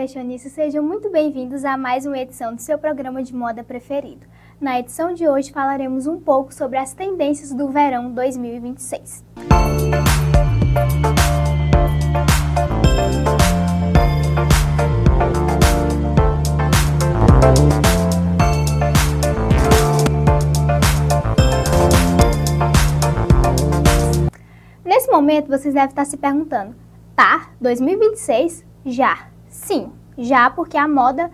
fashionistas, sejam muito bem-vindos a mais uma edição do seu programa de moda preferido. Na edição de hoje falaremos um pouco sobre as tendências do verão 2026. Nesse momento vocês devem estar se perguntando, tá, 2026? Já. Sim, já, porque a moda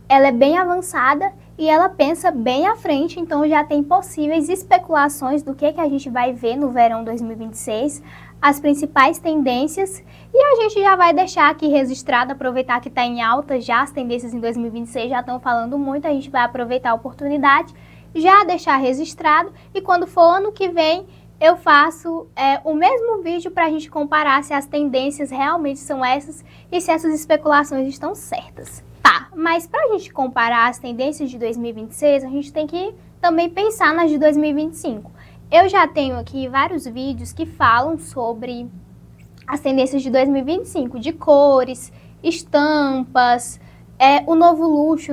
ela é bem avançada e ela pensa bem à frente, então já tem possíveis especulações do que a gente vai ver no verão 2026, as principais tendências, e a gente já vai deixar aqui registrado, aproveitar que está em alta já, as tendências em 2026 já estão falando muito, a gente vai aproveitar a oportunidade, já deixar registrado, e quando for ano que vem, eu faço o mesmo vídeo para a gente comparar se as tendências realmente são essas e se essas especulações estão certas. Tá, mas para a gente comparar as tendências de 2026, a gente tem que também pensar nas de 2025. Eu já tenho aqui vários vídeos que falam sobre as tendências de 2025, de cores, estampas, o novo luxo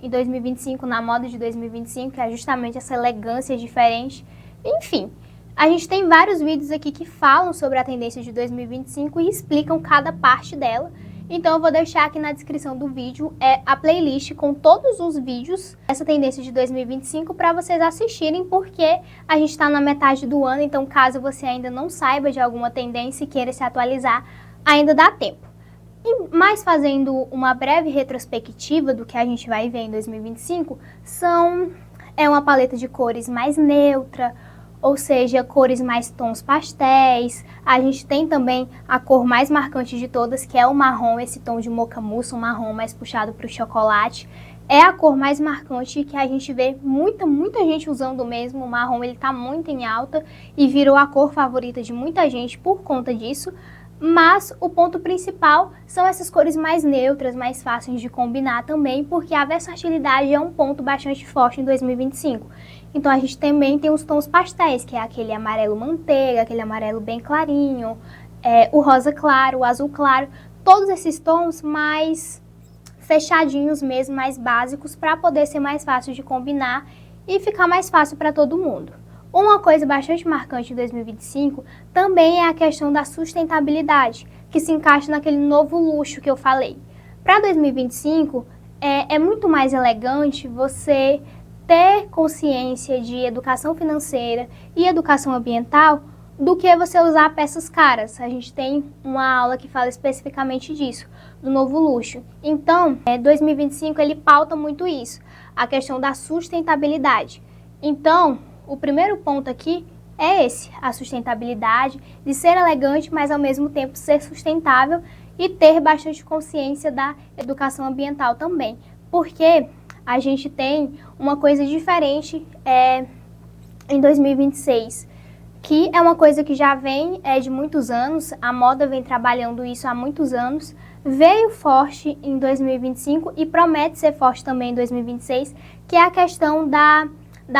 em 2025, na moda de 2025, que é justamente essa elegância diferente, enfim. A gente tem vários vídeos aqui que falam sobre a tendência de 2025 e explicam cada parte dela. Então eu vou deixar aqui na descrição do vídeo a playlist com todos os vídeos dessa tendência de 2025 para vocês assistirem, porque a gente está na metade do ano, então caso você ainda não saiba de alguma tendência e queira se atualizar, ainda dá tempo. Mas fazendo uma breve retrospectiva do que a gente vai ver em 2025, é uma paleta de cores mais neutra, ou seja, cores mais tons pastéis. A gente tem também a cor mais marcante de todas, que é o marrom, esse tom de mocha mousse, um marrom mais puxado para o chocolate. É a cor mais marcante que a gente vê muita gente usando mesmo. O marrom ele tá muito em alta e virou a cor favorita de muita gente por conta disso. Mas o ponto principal são essas cores mais neutras, mais fáceis de combinar também, porque a versatilidade é um ponto bastante forte em 2025. Então a gente também tem os tons pastéis, que é aquele amarelo manteiga, aquele amarelo bem clarinho, o rosa claro, o azul claro, todos esses tons mais fechadinhos mesmo, mais básicos, para poder ser mais fácil de combinar e ficar mais fácil para todo mundo. Uma coisa bastante marcante em 2025 também é a questão da sustentabilidade, que se encaixa naquele novo luxo que eu falei. Para 2025, é muito mais elegante você ter consciência de educação financeira e educação ambiental do que você usar peças caras. A gente tem uma aula que fala especificamente disso, do novo luxo. Então, 2025 ele pauta muito isso, a questão da sustentabilidade. Então, o primeiro ponto aqui é esse, a sustentabilidade, de ser elegante, mas ao mesmo tempo ser sustentável e ter bastante consciência da educação ambiental também. Porque a gente tem uma coisa diferente em 2026, que é uma coisa que já vem de muitos anos, a moda vem trabalhando isso há muitos anos, veio forte em 2025 e promete ser forte também em 2026, que é a questão da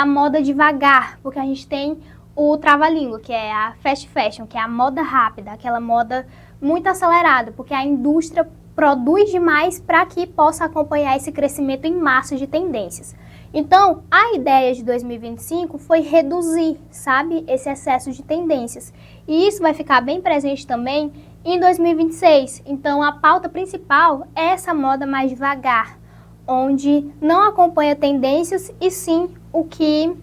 moda devagar, porque a gente tem o trava-língua, que é a fast fashion, que é a moda rápida, aquela moda muito acelerada, porque a indústria produz demais para que possa acompanhar esse crescimento em massa de tendências. Então, a ideia de 2025 foi reduzir, sabe, esse excesso de tendências. E isso vai ficar bem presente também em 2026. Então, a pauta principal é essa moda mais devagar, onde não acompanha tendências e sim o que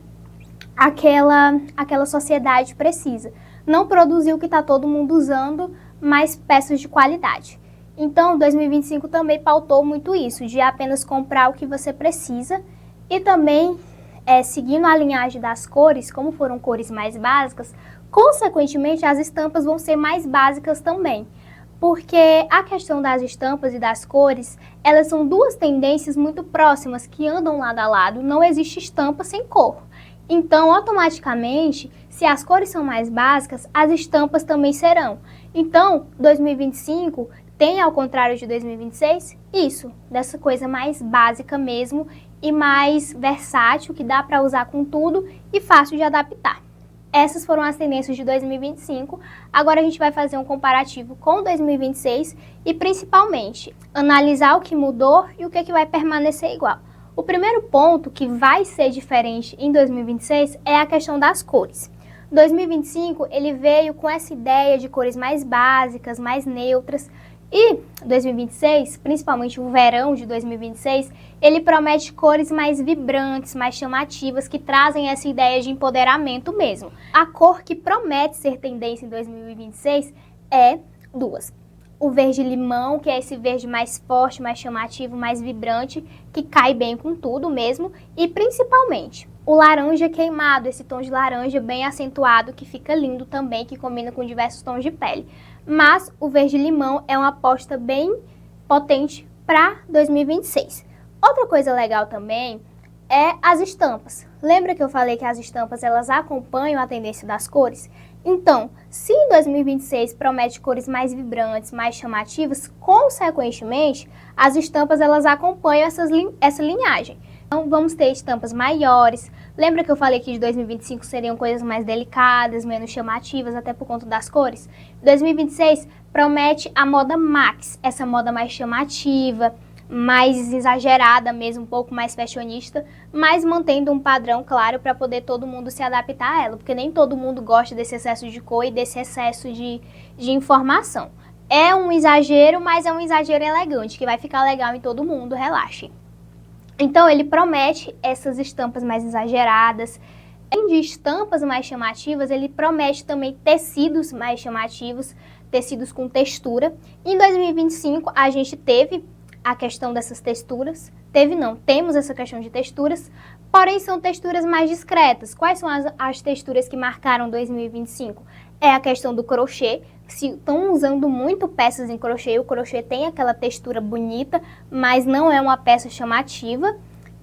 aquela sociedade precisa. Não produzir o que está todo mundo usando, mas peças de qualidade. Então, 2025 também pautou muito isso, de apenas comprar o que você precisa e também, seguindo a linhagem das cores, como foram cores mais básicas, consequentemente as estampas vão ser mais básicas também. Porque a questão das estampas e das cores, elas são duas tendências muito próximas que andam lado a lado, não existe estampa sem cor. Então, automaticamente, se as cores são mais básicas, as estampas também serão. Então, 2025 tem, ao contrário de 2026, isso, dessa coisa mais básica mesmo e mais versátil, que dá para usar com tudo e fácil de adaptar. Essas foram as tendências de 2025. Agora a gente vai fazer um comparativo com 2026 e principalmente analisar o que mudou e o que vai permanecer igual. O primeiro ponto que vai ser diferente em 2026 é a questão das cores. 2025 ele veio com essa ideia de cores mais básicas, mais neutras, e 2026, principalmente o verão de 2026, ele promete cores mais vibrantes, mais chamativas, que trazem essa ideia de empoderamento mesmo. A cor que promete ser tendência em 2026 é duas. O verde limão, que é esse verde mais forte, mais chamativo, mais vibrante, que cai bem com tudo mesmo, e principalmente o laranja queimado, esse tom de laranja bem acentuado, que fica lindo também, que combina com diversos tons de pele. Mas o verde limão é uma aposta bem potente para 2026. Outra coisa legal também é as estampas. Lembra que eu falei que as estampas elas acompanham a tendência das cores? Então, se em 2026 promete cores mais vibrantes, mais chamativas, consequentemente, as estampas elas acompanham essa linhagem. Então, vamos ter estampas maiores. Lembra que eu falei que de 2025 seriam coisas mais delicadas, menos chamativas, até por conta das cores? 2026 promete a moda Max, essa moda mais chamativa, mais exagerada mesmo, um pouco mais fashionista, mas mantendo um padrão claro para poder todo mundo se adaptar a ela, porque nem todo mundo gosta desse excesso de cor e desse excesso de informação. É um exagero, mas é um exagero elegante, que vai ficar legal em todo mundo, relaxe. Então ele promete essas estampas mais exageradas. Além de estampas mais chamativas, ele promete também tecidos mais chamativos, tecidos com textura. Em 2025 a gente teve a questão dessas texturas. Temos essa questão de texturas, porém são texturas mais discretas. Quais são as texturas que marcaram 2025? É a questão do crochê. Se estão usando muito peças em crochê, o crochê tem aquela textura bonita, mas não é uma peça chamativa.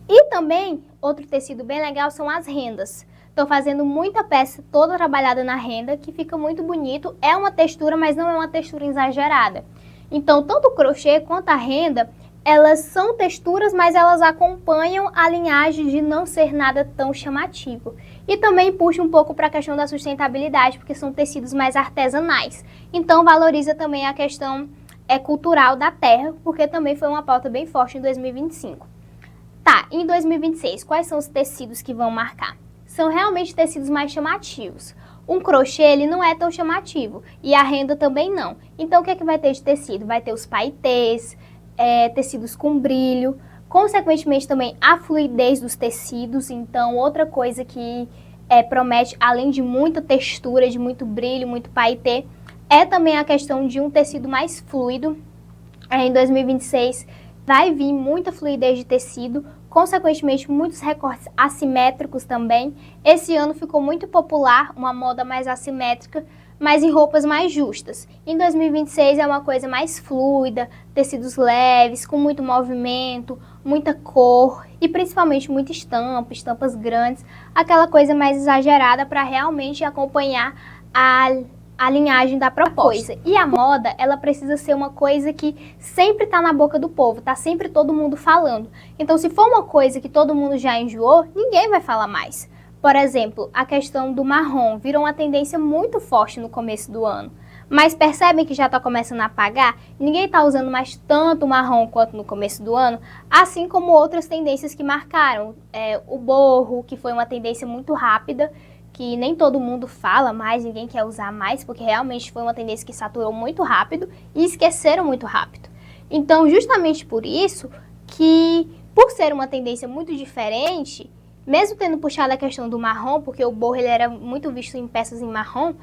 E também, outro tecido bem legal são as rendas. Estou fazendo muita peça toda trabalhada na renda, que fica muito bonito. É uma textura, mas não é uma textura exagerada. Então, tanto o crochê quanto a renda, elas são texturas, mas elas acompanham a linhagem de não ser nada tão chamativo. E também puxa um pouco para a questão da sustentabilidade, porque são tecidos mais artesanais. Então, valoriza também a questão cultural da terra, porque também foi uma pauta bem forte em 2025. Tá, em 2026, quais são os tecidos que vão marcar? São realmente tecidos mais chamativos. Um crochê, ele não é tão chamativo, e a renda também não. Então, o que é que vai ter de tecido? Vai ter os paetês, tecidos com brilho, consequentemente também a fluidez dos tecidos. Então, outra coisa que promete, além de muita textura, de muito brilho, muito paetê, é também a questão de um tecido mais fluido. Em 2026 vai vir muita fluidez de tecido, consequentemente muitos recortes assimétricos também. Esse ano ficou muito popular uma moda mais assimétrica, mas em roupas mais justas. Em 2026 é uma coisa mais fluida, tecidos leves, com muito movimento, muita cor e principalmente muita estampa, estampas grandes, aquela coisa mais exagerada para realmente acompanhar a linhagem da proposta. E a moda, ela precisa ser uma coisa que sempre está na boca do povo, tá sempre todo mundo falando. Então, se for uma coisa que todo mundo já enjoou, ninguém vai falar mais. Por exemplo, a questão do marrom virou uma tendência muito forte no começo do ano. Mas percebem que já está começando a apagar? Ninguém está usando mais tanto marrom quanto no começo do ano, assim como outras tendências que marcaram. O borro, que foi uma tendência muito rápida, que nem todo mundo fala mais, ninguém quer usar mais, porque realmente foi uma tendência que saturou muito rápido e esqueceram muito rápido. Então, justamente por isso que, por ser uma tendência muito diferente, mesmo tendo puxado a questão do marrom, porque o borro ele era muito visto em peças em marrom,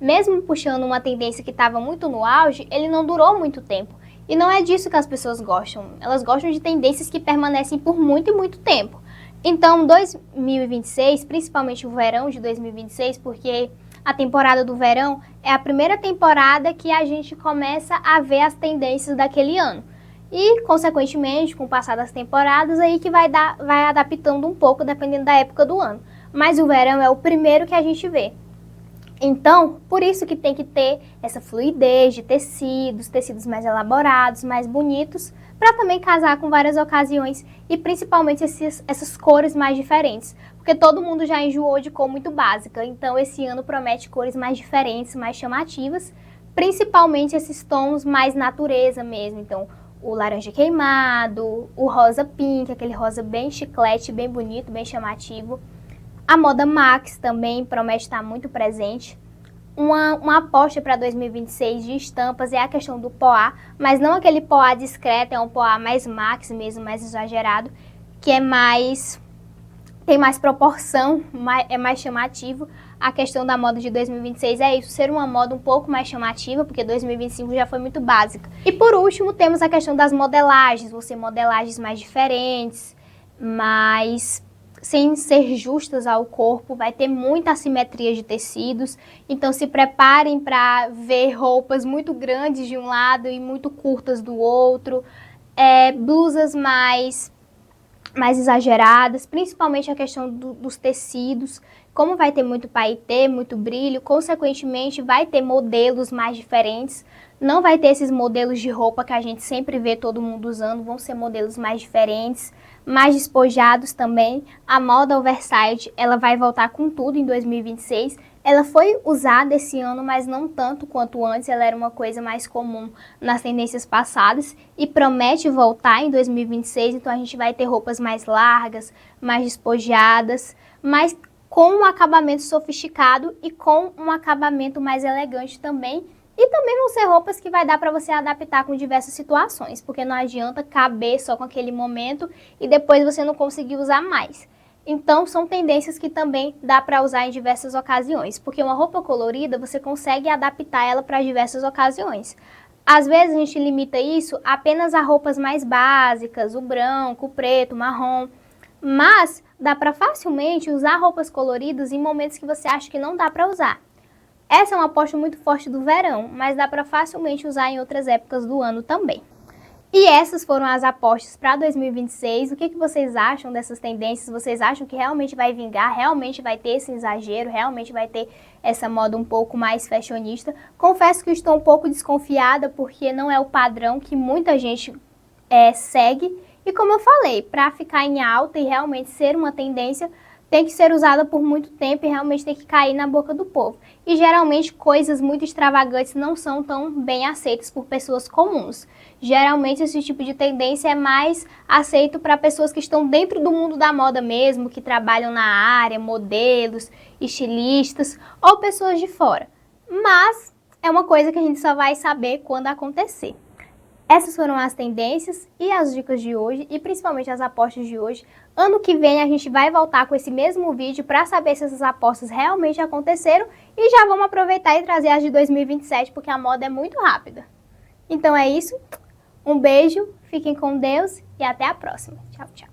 mesmo puxando uma tendência que estava muito no auge, ele não durou muito tempo. E não é disso que as pessoas gostam. Elas gostam de tendências que permanecem por muito e muito tempo. Então, 2026, principalmente o verão de 2026, porque a temporada do verão é a primeira temporada que a gente começa a ver as tendências daquele ano. E, consequentemente, com o passar das temporadas, aí que vai adaptando um pouco, dependendo da época do ano. Mas o verão é o primeiro que a gente vê. Então, por isso que tem que ter essa fluidez de tecidos mais elaborados, mais bonitos, para também casar com várias ocasiões e principalmente essas cores mais diferentes. Porque todo mundo já enjoou de cor muito básica, então esse ano promete cores mais diferentes, mais chamativas, principalmente esses tons mais natureza mesmo. Então, o laranja queimado, o rosa pink, aquele rosa bem chiclete, bem bonito, bem chamativo. A moda Max também promete estar muito presente. Uma aposta para 2026 de estampas é a questão do poá, mas não aquele poá discreto, é um poá mais Max mesmo, mais exagerado, que é tem mais proporção, é mais chamativo. A questão da moda de 2026 é isso, ser uma moda um pouco mais chamativa, porque 2025 já foi muito básica. E por último, temos a questão das modelagens, vão ser modelagens mais diferentes, mais sem ser justas ao corpo, vai ter muita assimetria de tecidos, então se preparem para ver roupas muito grandes de um lado e muito curtas do outro, blusas mais exageradas, principalmente a questão dos tecidos, como vai ter muito paetê, muito brilho, consequentemente vai ter modelos mais diferentes, não vai ter esses modelos de roupa que a gente sempre vê todo mundo usando, vão ser modelos mais diferentes, mais despojados também. A moda oversize, ela vai voltar com tudo em 2026, ela foi usada esse ano, mas não tanto quanto antes, ela era uma coisa mais comum nas tendências passadas e promete voltar em 2026, então a gente vai ter roupas mais largas, mais despojadas, mas com um acabamento sofisticado e com um acabamento mais elegante também. E também vão ser roupas que vai dar para você adaptar com diversas situações, porque não adianta caber só com aquele momento e depois você não conseguir usar mais. Então, são tendências que também dá para usar em diversas ocasiões, porque uma roupa colorida você consegue adaptar ela para diversas ocasiões. Às vezes a gente limita isso apenas a roupas mais básicas, o branco, o preto, o marrom, mas dá para facilmente usar roupas coloridas em momentos que você acha que não dá para usar. Essa é uma aposta muito forte do verão, mas dá para facilmente usar em outras épocas do ano também. E essas foram as apostas para 2026. O que vocês acham dessas tendências? Vocês acham que realmente vai vingar? Realmente vai ter esse exagero? Realmente vai ter essa moda um pouco mais fashionista? Confesso que estou um pouco desconfiada porque não é o padrão que muita gente segue. E como eu falei, para ficar em alta e realmente ser uma tendência, tem que ser usada por muito tempo e realmente tem que cair na boca do povo. E geralmente coisas muito extravagantes não são tão bem aceitas por pessoas comuns. Geralmente esse tipo de tendência é mais aceito para pessoas que estão dentro do mundo da moda mesmo, que trabalham na área, modelos, estilistas ou pessoas de fora. Mas é uma coisa que a gente só vai saber quando acontecer. Essas foram as tendências e as dicas de hoje, e principalmente as apostas de hoje. Ano que vem a gente vai voltar com esse mesmo vídeo para saber se essas apostas realmente aconteceram e já vamos aproveitar e trazer as de 2027, porque a moda é muito rápida. Então é isso, um beijo, fiquem com Deus e até a próxima. Tchau, tchau.